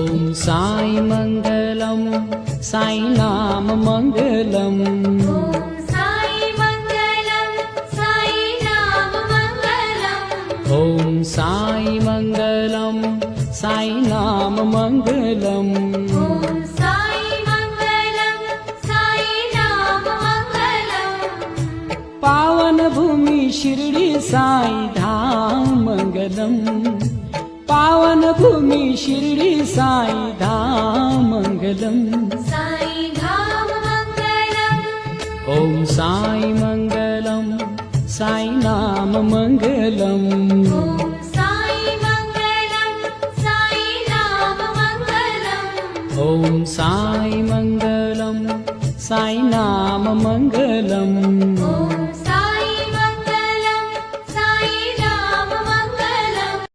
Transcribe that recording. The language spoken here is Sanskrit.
ॐ साई मंगलम साई नाम मंगलम। ॐ साई मंगलम साई नाम मंगलम। ॐ साई मंगलम साई नाम मंगलम। ॐ साई मंगलम साई नाम मंगलम। पावन भूमि शिरडी साई धाम मंगलम। पावन भूमि शिरडी साई धाम मंगलम। साई धाम मंगलम। ॐ साई मंगलम साई नाम मंगलम। ॐ साई मंगलम साई नाम मंगलम। ॐ साई मंगलम साई नाम मंगलम। ॐ